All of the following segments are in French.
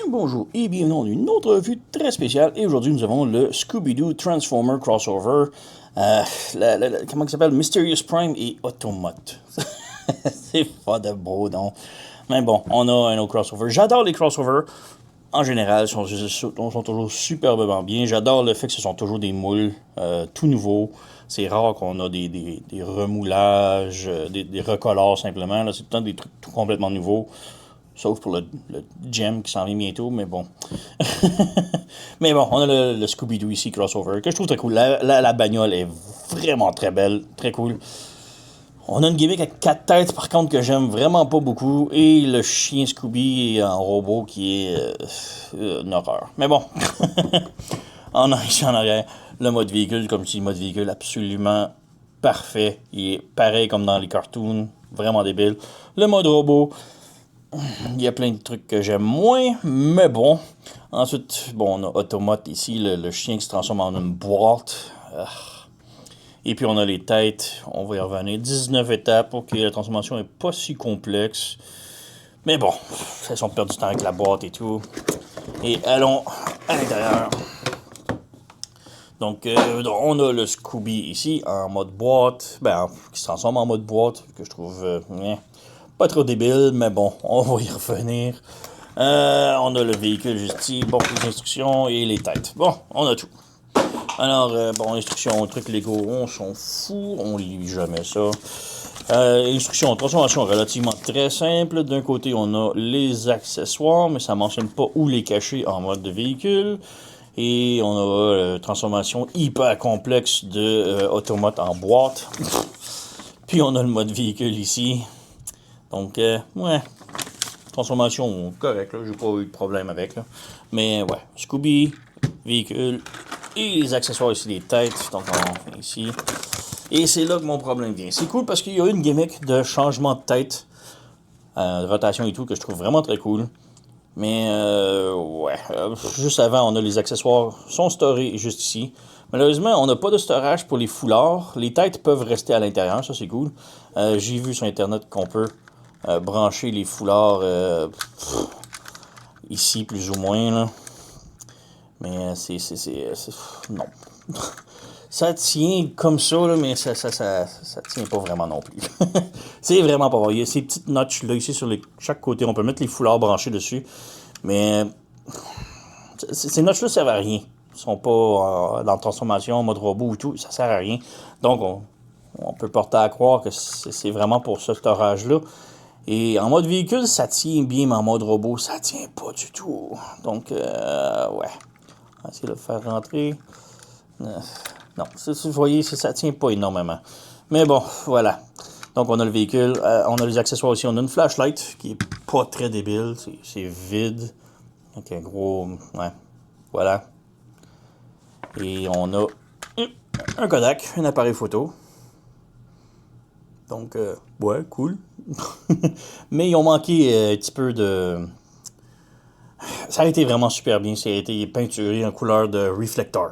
Bonjour et bienvenue dans une autre revue très spéciale. Et aujourd'hui, nous avons le Scooby-Doo Transformer Crossover. Comment il s'appelle? Mysterious Prime et Automote. C'est pas de beau nom. Mais bon, on a un autre crossover. J'adore les crossovers. En général, ils sont toujours superbement bien. J'adore le fait que ce sont toujours des moules tout nouveaux. C'est rare qu'on a des remoulages, des recolores simplement. Là, c'est tout le temps des trucs tout complètement nouveaux. Sauf pour le gem qui s'en vient bientôt, mais bon. Mais bon, on a le Scooby-Doo ici, crossover, que je trouve très cool. La bagnole est vraiment très belle, très cool. On a une gimmick avec 4 têtes, par contre, que j'aime vraiment pas beaucoup. Et le chien Scooby en robot qui est une horreur. Mais bon. On a ici en arrière le mode véhicule, comme je dis, mode véhicule absolument parfait. Il est pareil comme dans les cartoons, vraiment débile. Le mode robot. Il y a plein de trucs que j'aime moins, mais bon. Ensuite, bon, on a Automote ici, le chien qui se transforme en une boîte. Et puis on a les têtes, on va y revenir. 19 étapes, ok, la transformation est pas si complexe. Mais bon, elles sont perdues du temps avec la boîte et tout. Et allons à l'intérieur. Donc, on a le Scooby ici, en mode boîte. Qui se transforme en mode boîte, que je trouve... pas trop débile, mais bon, on va y revenir. On a le véhicule juste ici, bon, les instructions et les têtes. Bon, on a tout. Alors, bon, instructions, trucs Lego, on s'en fout, on lit jamais ça. Instructions, transformation relativement très simple. D'un côté, on a les accessoires, mais ça ne mentionne pas où les cacher en mode de véhicule. Et on a transformation hyper complexe de Automote en boîte. Puis on a le mode véhicule ici. Donc, ouais, transformation correcte, là, j'ai pas eu de problème avec, là. Mais ouais, Scooby, véhicule, et les accessoires ici, les têtes, donc on fait ici. Et c'est là que mon problème vient. C'est cool parce qu'il y a une gimmick de changement de tête, de rotation et tout, que je trouve vraiment très cool. Mais, ouais, juste avant, on a les accessoires, sont storés juste ici. Malheureusement, on n'a pas de storage pour les foulards. Les têtes peuvent rester à l'intérieur, ça c'est cool. J'ai vu sur Internet qu'on peut... brancher les foulards ici plus ou moins là. Mais c'est non. Ça tient comme ça là, mais ça tient pas vraiment non plus. C'est vraiment pas vrai. Il y a ces petites notches là ici sur chaque côté, on peut mettre les foulards branchés dessus, mais ces notches là servent à rien. Ils sont pas dans la transformation en mode robot ou tout, ça sert à rien. Donc on peut porter à croire que c'est vraiment pour ce storage là. Et en mode véhicule, ça tient bien, mais en mode robot, ça tient pas du tout. Donc, ouais. On va essayer de le faire rentrer. Non, vous voyez, ça tient pas énormément. Mais bon, voilà. Donc, on a le véhicule. On a les accessoires aussi. On a une flashlight qui est pas très débile. C'est vide. Donc, un gros... Ouais. Voilà. Et on a un Kodak, un appareil photo. Donc, ouais, cool. Mais ils ont manqué un petit peu de... Ça a été vraiment super bien. Ça a été peinturé en couleur de Reflector.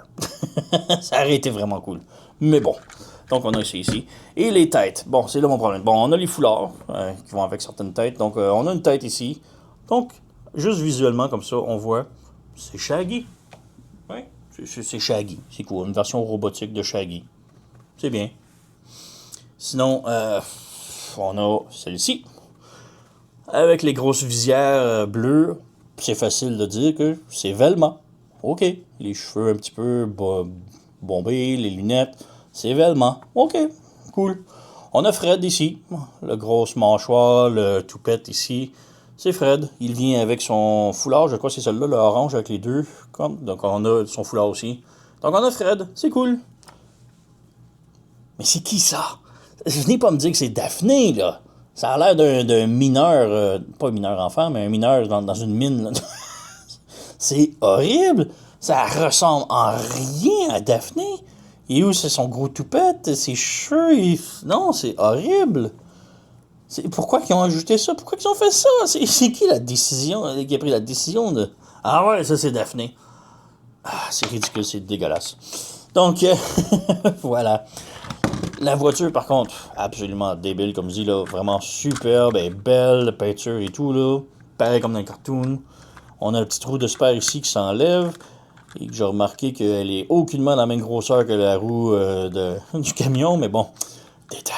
Ça aurait été vraiment cool. Mais bon. Donc, on a ça ici. Et les têtes. Bon, c'est là mon problème. Bon, on a les foulards qui vont avec certaines têtes. Donc, on a une tête ici. Donc, juste visuellement, comme ça, on voit... C'est Shaggy. Oui, c'est Shaggy. C'est cool. Une version robotique de Shaggy. C'est bien. Sinon, on a celle-ci. Avec les grosses visières bleues, c'est facile de dire que c'est Velma. OK. Les cheveux un petit peu bombés, les lunettes, c'est Velma. OK. Cool. On a Fred ici. Le gros mâchoire, le toupette ici. C'est Fred. Il vient avec son foulard. Je crois que c'est celui-là, le orange avec les deux. Donc on a son foulard aussi. Donc on a Fred. C'est cool. Mais c'est qui ça? Venez pas me dire que c'est Daphné, là. Ça a l'air d'un mineur, pas un mineur enfant, mais un mineur dans une mine. Là. C'est horrible. Ça ressemble en rien à Daphné. Et où c'est son gros toupette, ses cheveux, non, c'est horrible. Pourquoi ils ont ajouté ça? Pourquoi ils ont fait ça? C'est qui la décision, qui a pris la décision de... Ah ouais, ça c'est Daphné. Ah, c'est ridicule, c'est dégueulasse. Donc, voilà. La voiture, par contre, absolument débile, comme je dis, là, vraiment superbe, elle est belle, la peinture et tout, là, pareil comme dans les cartoons. On a un petit trou de spare ici qui s'enlève. Et que j'ai remarqué qu'elle est aucunement la même grosseur que la roue du camion, mais bon, détail.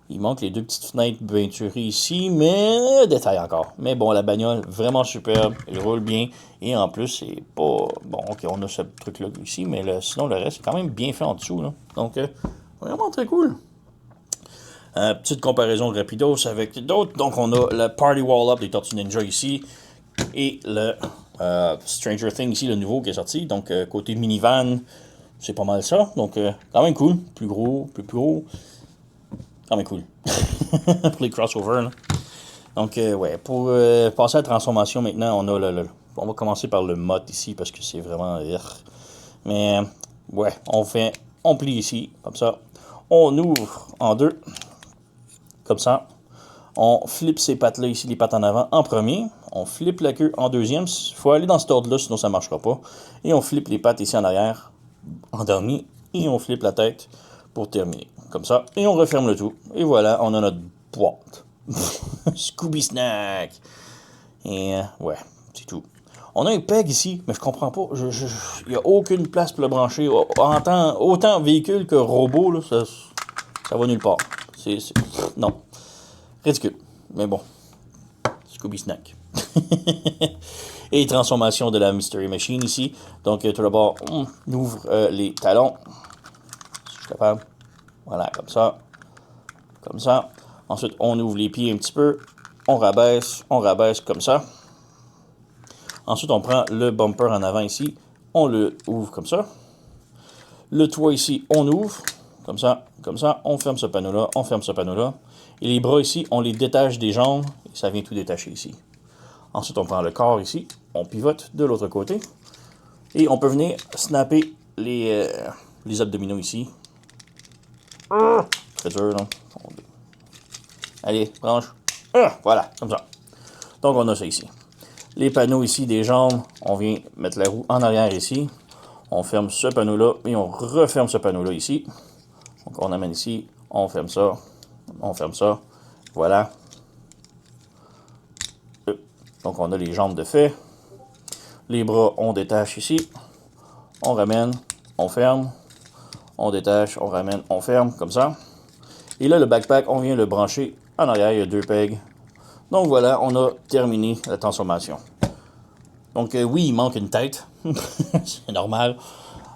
Il manque les deux petites fenêtres peinturées ici, mais détail encore. Mais bon, la bagnole, vraiment superbe, elle roule bien, et en plus, c'est pas... Bon, ok, on a ce truc-là ici, mais sinon, le reste, c'est quand même bien fait en dessous, là. Donc, vraiment très cool. Petite comparaison rapidos avec d'autres. Donc, on a le Party Wall Up des Tortues Ninja ici, et le Stranger Things ici, le nouveau qui est sorti. Donc, côté minivan, c'est pas mal ça. Donc, quand même cool. Plus gros, plus haut. Quand même cool. Pour les crossovers, là. Donc, ouais, pour passer à la transformation maintenant, on a on va commencer par le mode ici parce que c'est vraiment... Mais, ouais, on plie ici, comme ça. On ouvre en deux, comme ça. On flippe ces pattes-là ici, les pattes en avant, en premier. On flippe la queue en deuxième. Il faut aller dans cet ordre-là, sinon ça ne marchera pas. Et on flippe les pattes ici en arrière, en dernier. Et on flippe la tête pour terminer. Comme ça. Et on referme le tout. Et voilà, on a notre boîte. Scooby Snack. Et ouais, c'est tout. On a un PEG ici, mais je comprends pas. Il n'y a aucune place pour le brancher. Autant véhicule que robot, là, ça va nulle part. Non. Ridicule. Mais bon. Scooby Snack. Et transformation de la Mystery Machine ici. Donc, tout d'abord, on ouvre les talons. Si je suis capable. Voilà, comme ça. Comme ça. Ensuite, on ouvre les pieds un petit peu. On rabaisse comme ça. Ensuite, on prend le bumper en avant ici. On le ouvre comme ça. Le toit ici, on ouvre. Comme ça, comme ça. On ferme ce panneau-là, on ferme ce panneau-là. Et les bras ici, on les détache des jambes. Et ça vient tout détacher ici. Ensuite, on prend le corps ici. On pivote de l'autre côté. Et on peut venir snapper les abdominaux ici. Très dur, là. Allez, branche. Voilà, comme ça. Donc, on a ça ici. Les panneaux ici des jambes, on vient mettre la roue en arrière ici. On ferme ce panneau-là et on referme ce panneau-là ici. Donc, on amène ici, on ferme ça, voilà. Donc, on a les jambes de fait. Les bras, on détache ici. On ramène, on ferme. On détache, on ramène, on ferme, comme ça. Et là, le backpack, on vient le brancher en arrière, il y a deux pegs. Donc voilà, on a terminé la transformation. Donc oui, il manque une tête. C'est normal.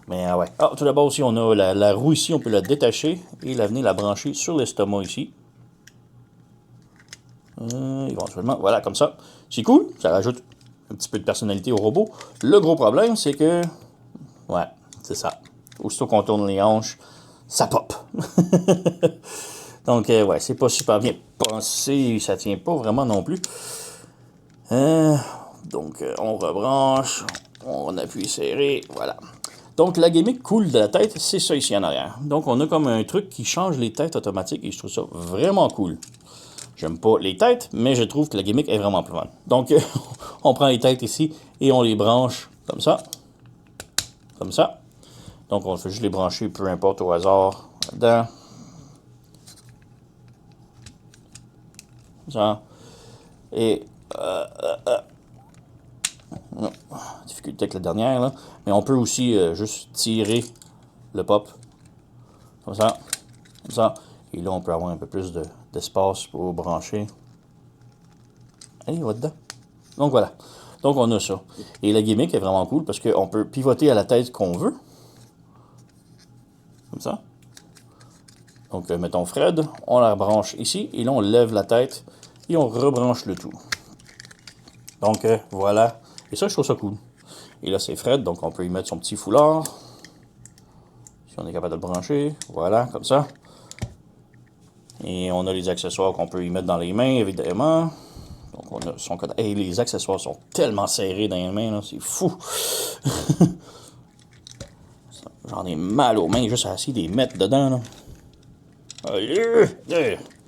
Mais ouais. Ah, tout d'abord aussi, on a la roue ici, on peut la détacher et venir la brancher sur l'estomac ici. Éventuellement, voilà, comme ça. C'est cool, ça rajoute un petit peu de personnalité au robot. Le gros problème, c'est que... Ouais, c'est ça. Aussitôt qu'on tourne les hanches, ça pop. Donc, ouais, c'est pas super bien pensé, ça tient pas vraiment non plus. Donc, on rebranche, on appuie serré, voilà. Donc, la gimmick cool de la tête, c'est ça ici en arrière. Donc, on a comme un truc qui change les têtes automatiques et je trouve ça vraiment cool. J'aime pas les têtes, mais je trouve que la gimmick est vraiment plus fun. Donc, on prend les têtes ici et on les branche comme ça. Comme ça. Donc, on fait juste les brancher, peu importe, au hasard, là-dedans. Ça. Et... non, difficulté avec la dernière, là. Mais on peut aussi juste tirer le pop. Comme ça. Comme ça. Et là, on peut avoir un peu plus d'espace pour brancher. Allez, il va dedans. Donc, voilà. Donc, on a ça. Et la gimmick est vraiment cool parce qu'on peut pivoter à la tête qu'on veut. Comme ça. Donc, mettons Fred. On la branche ici. Et là, on lève la tête. Et on rebranche le tout. Donc, voilà. Et ça, je trouve ça cool. Et là, c'est Fred. Donc, on peut y mettre son petit foulard. Si on est capable de le brancher. Voilà, comme ça. Et on a les accessoires qu'on peut y mettre dans les mains, évidemment. Donc, on a son code. Et les accessoires sont tellement serrés dans les mains, là, c'est fou. J'en ai mal aux mains juste à essayer de les mettre dedans, là.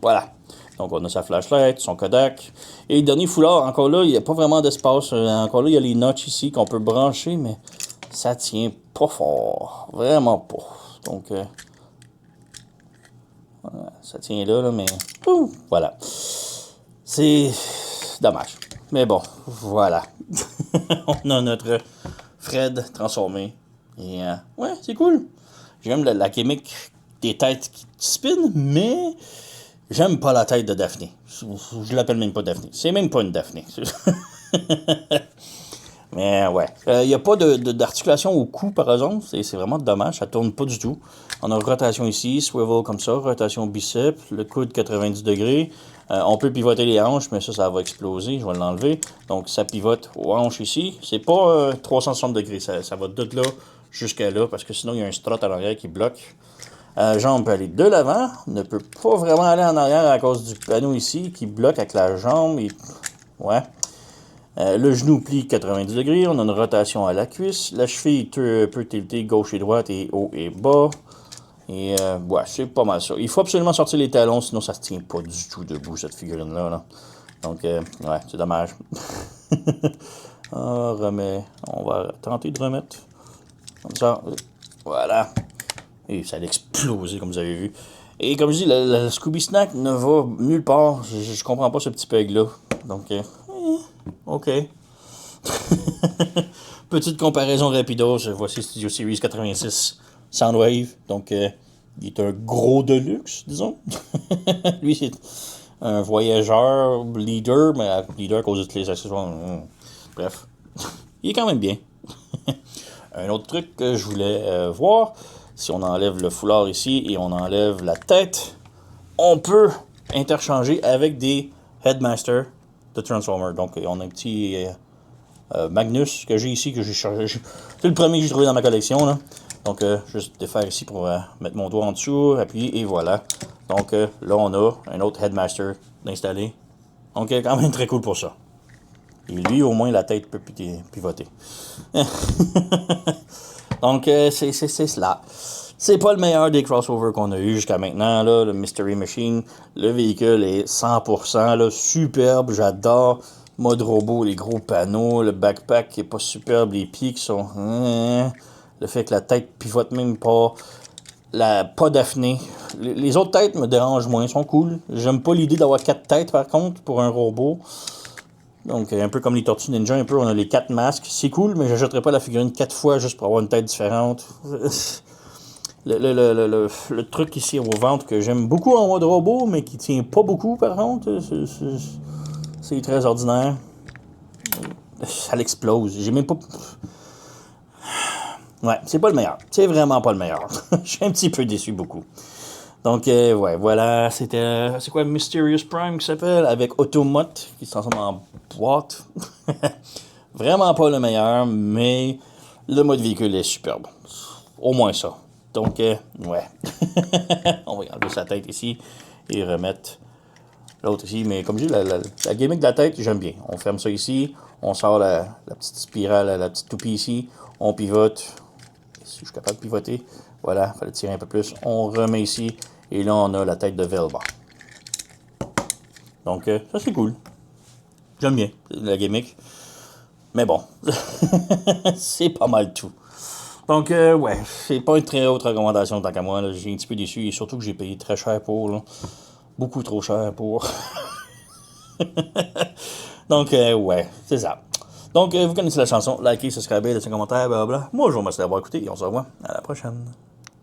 Voilà. Donc, on a sa flashlight, son Kodak. Et le dernier foulard, encore là, il n'y a pas vraiment d'espace. Encore là, il y a les notches ici qu'on peut brancher, mais ça tient pas fort. Vraiment pas. Donc, ça tient là, mais... voilà. C'est dommage. Mais bon, voilà. On a notre Fred transformé. Et ouais, c'est cool. J'aime la gimmick des têtes qui spinent, mais j'aime pas la tête de Daphné. Je l'appelle même pas Daphné. C'est même pas une Daphné. Mais ouais. Il n'y a pas d'articulation au cou, par exemple. C'est vraiment dommage. Ça tourne pas du tout. On a rotation ici, swivel comme ça, rotation bicep, le coude 90 degrés. On peut pivoter les hanches, mais ça va exploser. Je vais l'enlever. Donc, ça pivote aux hanches ici. C'est pas 360 degrés. Ça va de là jusqu'à là, parce que sinon, il y a un strut à l'arrière qui bloque. Jambe peut aller de l'avant. Ne peut pas vraiment aller en arrière à cause du panneau ici qui bloque avec la jambe. Ouais. Le genou plie 90 degrés, on a une rotation à la cuisse. La cheville peut tilter gauche et droite et haut et bas. Et ouais, c'est pas mal ça. Il faut absolument sortir les talons, sinon ça se tient pas du tout debout, cette figurine-là. Là. Donc, ouais, c'est dommage. On va tenter de remettre. Comme ça. Voilà. Et ça a explosé, comme vous avez vu. Et comme je dis, le Scooby Snack ne va nulle part. Je comprends pas ce petit peg-là. Donc, OK. Petite comparaison rapidos. Voici Studio Series 86 Soundwave. Donc, il est un gros de luxe, disons. Lui, c'est un voyageur leader, mais leader à cause de tous les accessoires. Bref, il est quand même bien. Un autre truc que je voulais voir, si on enlève le foulard ici et on enlève la tête, on peut interchanger avec des Headmaster de Transformer. Donc, on a un petit Magnus que j'ai ici, que j'ai chargé. C'est le premier que j'ai trouvé dans ma collection. Là. Donc, juste défaire ici pour mettre mon doigt en dessous, appuyer, et voilà. Donc, là, on a un autre Headmaster d'installer. Donc, quand même très cool pour ça. Et lui, au moins, la tête peut pivoter. Donc, c'est cela. C'est pas le meilleur des crossovers qu'on a eu jusqu'à maintenant, là, le Mystery Machine. Le véhicule est 100% là, superbe, j'adore. Mode robot, les gros panneaux, le backpack qui est pas superbe, les pieds qui sont... le fait que la tête pivote même pas. Pas Daphné. Les autres têtes me dérangent moins, sont cool. J'aime pas l'idée d'avoir 4 têtes, par contre, pour un robot. Donc, un peu comme les Tortues Ninja, un peu, on a les 4 masques. C'est cool, mais j'achèterais pas la figurine 4 fois juste pour avoir une tête différente. Le truc ici au ventre que j'aime beaucoup en mode robot, mais qui tient pas beaucoup, par contre, c'est très ordinaire. Ça l'explose. J'ai même pas... Ouais, c'est pas le meilleur. C'est vraiment pas le meilleur. Je suis un petit peu déçu, beaucoup. Donc, ouais, voilà, c'était... c'est quoi, Mysterious Prime qui s'appelle? Avec Automote, qui se transforme en boîte. Vraiment pas le meilleur, mais le mode véhicule est superbe. Au moins ça. Donc, ouais. On va enlever sa tête ici et remettre l'autre ici. Mais comme je dis, la gimmick de la tête, j'aime bien. On ferme ça ici, on sort la petite spirale, la petite toupie ici, on pivote. Si je suis capable de pivoter, voilà, il fallait tirer un peu plus. On remet ici, et là, on a la tête de Velva. Donc, ça, c'est cool. J'aime bien la gimmick. Mais bon, c'est pas mal tout. Donc, ouais, c'est pas une très haute recommandation tant qu'à moi. J'ai un petit peu déçu, et surtout que j'ai payé très cher pour. Là. Beaucoup trop cher pour. Donc, ouais, c'est ça. Donc, vous connaissez la chanson. Likez, subscribez, laissez un commentaire, blablabla. Moi, je vous remercie d'avoir écouté et on se revoit à la prochaine.